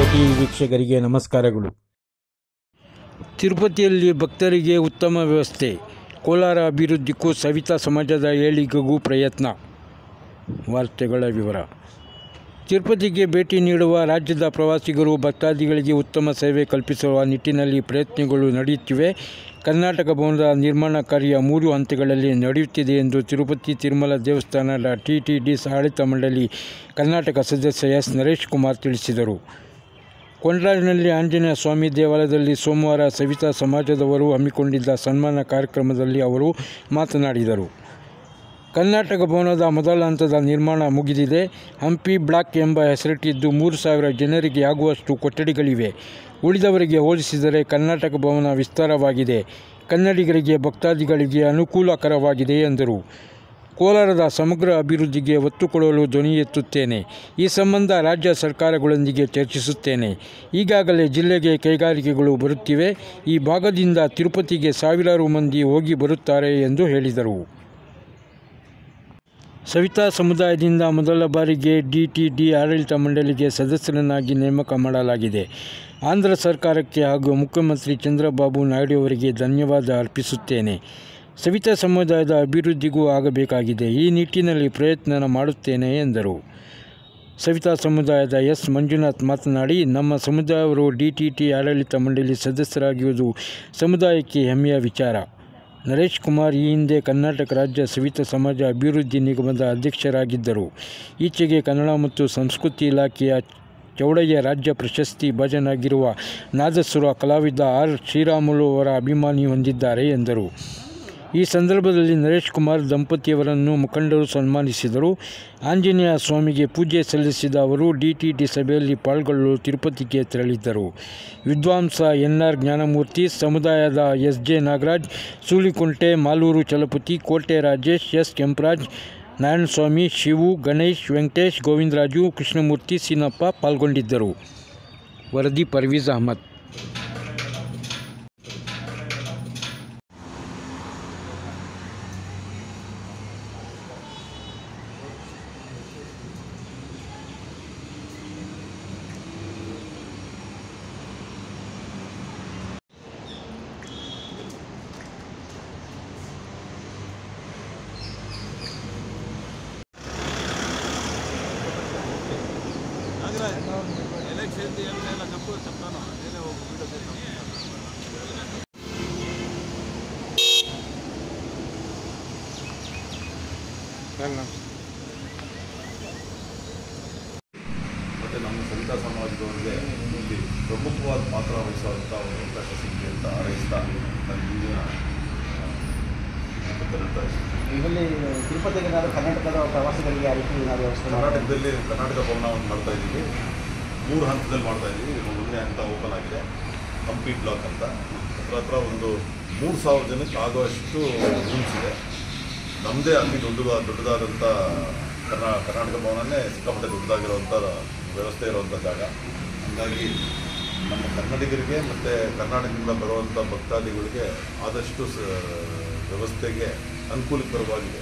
TV ವೀಕ್ಷಕರಿಗೆ ನಮಸ್ಕಾರಗಳು. ತಿರುಪತಿಯಲ್ಲಿ ಭಕ್ತರಿಗೆ ಉತ್ತಮ ವ್ಯವಸ್ಥೆ, ಕೋಲಾರ ಅಭಿವೃದ್ಧಿಗೂ ಸವಿತಾ ಸಮಾಜದ ಏಳಿಗೆಗೂ ಪ್ರಯತ್ನ. ವಾರ್ತೆಗಳ ವಿವರ. ತಿರುಪತಿಗೆ ಭೇಟಿ ನೀಡುವ ರಾಜ್ಯದ ಪ್ರವಾಸಿಗರು ಭಕ್ತಾದಿಗಳಿಗೆ ಉತ್ತಮ ಸೇವೆ ಕಲ್ಪಿಸುವ ನಿಟ್ಟಿನಲ್ಲಿ ಪ್ರಯತ್ನಗಳು ನಡೆಯುತ್ತಿವೆ. ಕರ್ನಾಟಕ ಭವನದ ನಿರ್ಮಾಣ ಕಾರ್ಯ 3 ಹಂತಗಳಲ್ಲಿ ನಡೆಯುತ್ತಿದೆ ಎಂದು ತಿರುಪತಿ ತಿರುಮಲ ದೇವಸ್ಥಾನದ ಟಿಟಿಡಿ ಆಡಳಿತ ಮಂಡಳಿ ಕರ್ನಾಟಕ ಸದಸ್ಯ ಎಸ್ ನರೇಶ್ ಕುಮಾರ್ ತಿಳಿಸಿದರು. ಕೊಂಡರಾಜ್ನಲ್ಲಿ ಆಂಜನೇಯ ಸ್ವಾಮಿ ದೇವಾಲಯದಲ್ಲಿ ಸೋಮವಾರ ಸವಿತಾ ಸಮಾಜದವರು ಹಮ್ಮಿಕೊಂಡಿದ್ದ ಸನ್ಮಾನ ಕಾರ್ಯಕ್ರಮದಲ್ಲಿ ಅವರು ಮಾತನಾಡಿದರು. ಕರ್ನಾಟಕ ಭವನದ ಮೊದಲ ಹಂತದ ನಿರ್ಮಾಣ ಮುಗಿದಿದೆ. ಹಂಪಿ ಬ್ಲಾಕ್ ಎಂಬ ಹೆಸರಿಟ್ಟಿದ್ದು 3,000 ಜನರಿಗೆ ಆಗುವಷ್ಟು ಕೊಠಡಿಗಳಿವೆ. ಉಳಿದವರಿಗೆ ಹೋಲಿಸಿದರೆ ಕರ್ನಾಟಕ ಭವನ ವಿಸ್ತಾರವಾಗಿದೆ. ಕನ್ನಡಿಗರಿಗೆ ಭಕ್ತಾದಿಗಳಿಗೆ ಅನುಕೂಲಕರವಾಗಿದೆ ಎಂದರು. ಕೋಲಾರದ ಸಮಗ್ರ ಅಭಿವೃದ್ಧಿಗೆ ಒತ್ತು ಕೊಡಲು ಧ್ವನಿ ಎತ್ತುತ್ತೇನೆ. ಈ ಸಂಬಂಧ ರಾಜ್ಯ ಸರ್ಕಾರಗಳೊಂದಿಗೆ ಚರ್ಚಿಸುತ್ತೇನೆ. ಈಗಾಗಲೇ ಜಿಲ್ಲೆಗೆ ಕೈಗಾರಿಕೆಗಳು ಬರುತ್ತಿವೆ. ಈ ಭಾಗದಿಂದ ತಿರುಪತಿಗೆ ಸಾವಿರಾರು ಮಂದಿ ಹೋಗಿ ಬರುತ್ತಾರೆ ಎಂದು ಹೇಳಿದರು. ಸವಿತಾ ಸಮುದಾಯದಿಂದ ಮೊದಲ ಬಾರಿಗೆ ಟಿಟಿಡಿ ಆಡಳಿತ ಮಂಡಳಿಗೆ ಸದಸ್ಯರನ್ನಾಗಿ ನೇಮಕ ಮಾಡಲಾಗಿದೆ. ಆಂಧ್ರ ಸರ್ಕಾರಕ್ಕೆ ಹಾಗೂ ಮುಖ್ಯಮಂತ್ರಿ ಚಂದ್ರಬಾಬು ನಾಯ್ಡು ಅವರಿಗೆ ಧನ್ಯವಾದ ಅರ್ಪಿಸುತ್ತೇನೆ. ಸವಿತಾ ಸಮುದಾಯದ ಅಭಿವೃದ್ಧಿಗೂ ಆಗಬೇಕಾಗಿದೆ. ಈ ನಿಟ್ಟಿನಲ್ಲಿ ಪ್ರಯತ್ನ ಮಾಡುತ್ತೇನೆ ಎಂದರು. ಸವಿತಾ ಸಮುದಾಯದ ಎಸ್ ಮಂಜುನಾಥ್ ಮಾತನಾಡಿ, ನಮ್ಮ ಸಮುದಾಯವರು ಟಿಟಿಡಿ ಆಡಳಿತ ಮಂಡಳಿ ಸದಸ್ಯರಾಗಿರುವುದು ಸಮುದಾಯಕ್ಕೆ ಹೆಮ್ಮೆಯ ವಿಚಾರ. ನರೇಶ್ ಕುಮಾರ್ ಈ ಹಿಂದೆ ಕರ್ನಾಟಕ ರಾಜ್ಯ ಸವಿತಾ ಸಮಾಜ ಅಭಿವೃದ್ಧಿ ನಿಗಮದ ಅಧ್ಯಕ್ಷರಾಗಿದ್ದರು. ಈಚೆಗೆ ಕನ್ನಡ ಮತ್ತು ಸಂಸ್ಕೃತಿ ಇಲಾಖೆಯ ಚೌಡಯ್ಯ ರಾಜ್ಯ ಪ್ರಶಸ್ತಿ ಭಾಜನರಾಗಿರುವ ನಾದಸ್ವರ ಕಲಾವಿದ ಆರ್ ಶ್ರೀರಾಮುಲು ಅವರ ಅಭಿಮಾನಿ ಹೊಂದಿದ್ದಾರೆ ಎಂದರು. ಈ ಸಂದರ್ಭದಲ್ಲಿ ನರೇಶ್ ಕುಮಾರ್ ದಂಪತಿಯವರನ್ನು ಮುಖಂಡರು ಸನ್ಮಾನಿಸಿದರು. ಆಂಜನೇಯ ಸ್ವಾಮಿಗೆ ಪೂಜೆ ಸಲ್ಲಿಸಿದ ಅವರು ಟಿಟಿಡಿ ಸಭೆಯಲ್ಲಿ ಪಾಲ್ಗೊಳ್ಳಲು ತಿರುಪತಿಗೆ ತೆರಳಿದ್ದರು. ವಿದ್ವಾಂಸ ಎನ್ಆರ್ ಜ್ಞಾನಮೂರ್ತಿ, ಸಮುದಾಯದ ಎಸ್ಜೆ ನಾಗರಾಜ್, ಸೂಲಿಕುಂಟೆ, ಮಾಲೂರು ಚಲಪತಿ, ಕೋಟೆ ರಾಜೇಶ್, ಎಸ್ ಕೆಂಪರಾಜ್, ನಾರಾಯಣಸ್ವಾಮಿ, ಶಿವು, ಗಣೇಶ್, ವೆಂಕಟೇಶ್, ಗೋವಿಂದರಾಜು, ಕೃಷ್ಣಮೂರ್ತಿ, ಸೀನಪ್ಪ ಪಾಲ್ಗೊಂಡಿದ್ದರು. ವರದಿ ಪರ್ವೀಜ್ ಅಹಮದ್. ಮತ್ತು ನಮ್ಮ ಸವಿತಾ ಸಮಾಜದವರಿಗೆ ಇಲ್ಲಿ ಪ್ರಮುಖವಾದ ಪಾತ್ರ ವಹಿಸುವಂಥ ಒಂದು ಅವಕಾಶ ಸಿಗಲಿ ಅಂತ ಹಾರೈಸ್ತಾ ನನ್ನ ಮುಂದಿನ ಇದರಲ್ಲಿ ತಿರುಪತಿಗೆ ಕರ್ನಾಟಕದ ಪ್ರವಾಸಿಗರಿಗೆ ಯಾವ ರೀತಿ ನಾವು ವ್ಯವಸ್ಥೆ ಕರ್ನಾಟಕದಲ್ಲಿ ಕರ್ನಾಟಕ ಭವನವನ್ನು ಮಾಡ್ತಾ ಇದ್ದೀವಿ. 3 ಹಂತದಲ್ಲಿ ಮಾಡ್ತಾ ಇದ್ದೀವಿ. ಇದು 1ನೇ ಹಂತ ಓಪನ್ ಆಗಿದೆ, ಹಂಪಿ ಬ್ಲಾಕ್ ಅಂತ. ಹತ್ರ ಒಂದು 3,000 ಜನಕ್ಕೆ ಆಗುವಷ್ಟು ರೂಮ್ಸ್ ಇದೆ. ನಮ್ಮದೇ ಅಲ್ಲಿ ದೊಡ್ಡದಾದಂಥ ಕರ್ನಾಟಕ ಭವನನೇ ಸಿಕ್ಕಾಪಟ್ಟೆ ದೊಡ್ಡದಾಗಿರುವಂಥ ವ್ಯವಸ್ಥೆ ಇರುವಂಥ ಜಾಗ. ಹಾಗಾಗಿ ನಮ್ಮ ಕನ್ನಡಿಗರಿಗೆ ಮತ್ತು ಕರ್ನಾಟಕದಿಂದ ಬರುವಂಥ ಭಕ್ತಾದಿಗಳಿಗೆ ಆದಷ್ಟು ವ್ಯವಸ್ಥೆಗೆ ಅನುಕೂಲಕರವಾಗಿದೆ.